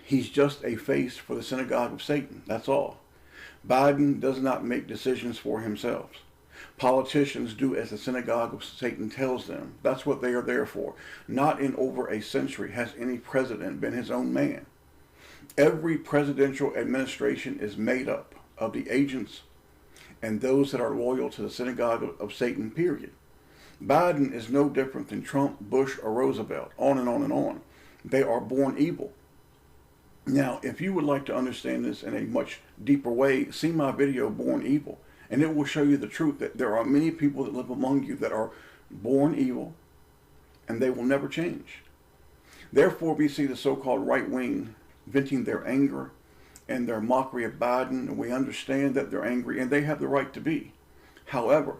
He's just a face for the synagogue of Satan. That's all. Biden does not make decisions for himself. Politicians do as the synagogue of Satan tells them. That's what they are there for. Not in over a century has any president been his own man. Every presidential administration is made up of the agents and those that are loyal to the synagogue of Satan, period. Biden is no different than Trump, Bush, or Roosevelt, on and on and on. They are born evil. Now, if you would like to understand this in a much deeper way, see my video, Born Evil, and it will show you the truth that there are many people that live among you that are born evil, and they will never change. Therefore, we see the so-called right wing venting their anger and their mockery of Biden, and we understand that they're angry, and they have the right to be. However,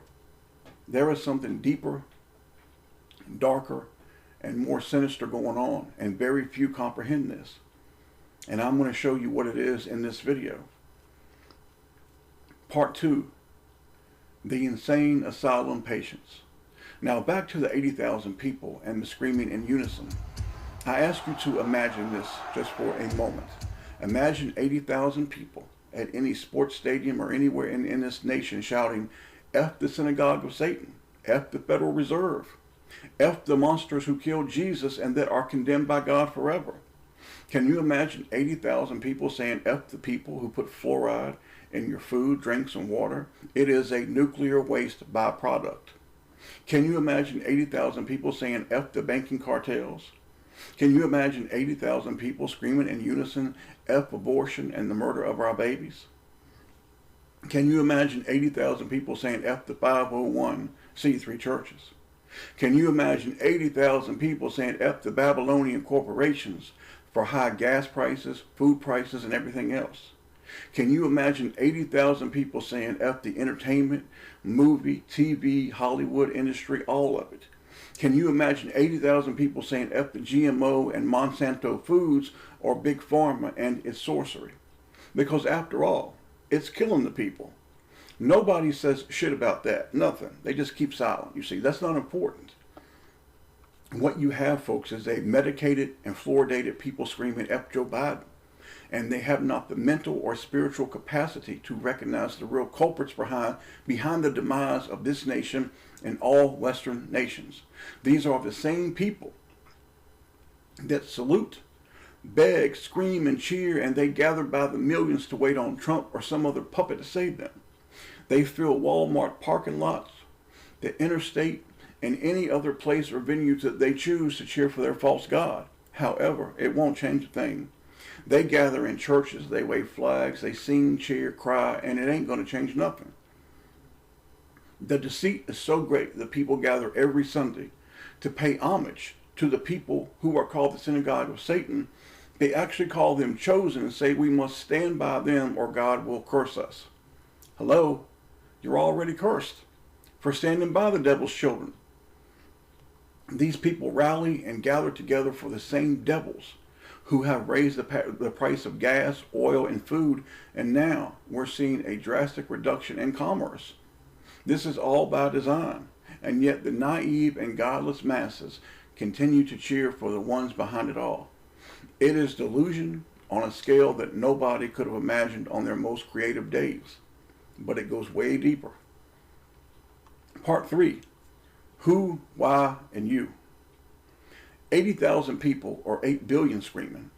there is something deeper, darker, and more sinister going on, and very few comprehend this. And I'm going to show you what it is in this video. Part 2, the insane asylum patients. Now back to the 80,000 people and the screaming in unison. I ask you to imagine this just for a moment. Imagine 80,000 people at any sports stadium or anywhere in this nation shouting, F the synagogue of Satan, F the Federal Reserve, F the monsters who killed Jesus and that are condemned by God forever. Can you imagine 80,000 people saying F the people who put fluoride in your food, drinks, and water? It is a nuclear waste byproduct. Can you imagine 80,000 people saying F the banking cartels? Can you imagine 80,000 people screaming in unison F abortion and the murder of our babies? Can you imagine 80,000 people saying F the 501c3 churches? Can you imagine 80,000 people saying F the Babylonian corporations for high gas prices, food prices, and everything else? Can you imagine 80,000 people saying F the entertainment, movie, TV, Hollywood industry, all of it? Can you imagine 80,000 people saying F the GMO and Monsanto foods or Big Pharma and its sorcery? Because after all, it's killing the people. Nobody says shit about that. Nothing. They just keep silent. You see, that's not important. What you have, folks, is a medicated and fluoridated people screaming F Joe Biden. And they have not the mental or spiritual capacity to recognize the real culprits behind the demise of this nation and all Western nations. These are the same people that salute, beg, scream, and cheer, and they gather by the millions to wait on Trump or some other puppet to save them. They fill Walmart parking lots, the interstate, and any other place or venue that they choose to cheer for their false god. However, it won't change a thing. They gather in churches, they wave flags, they sing, cheer, cry, and it ain't going to change nothing. The deceit is so great that people gather every Sunday to pay homage to the people who are called the synagogue of Satan. They actually call them chosen and say we must stand by them or God will curse us. Hello? You're already cursed for standing by the devil's children. These people rally and gather together for the same devils who have raised the price of gas, oil, and food, and now we're seeing a drastic reduction in commerce. This is all by design, and yet the naive and godless masses continue to cheer for the ones behind it all. It is delusion on a scale that nobody could have imagined on their most creative days, but it goes way deeper. Part 3, who, why, and you. 80,000 people, or 8 billion screaming,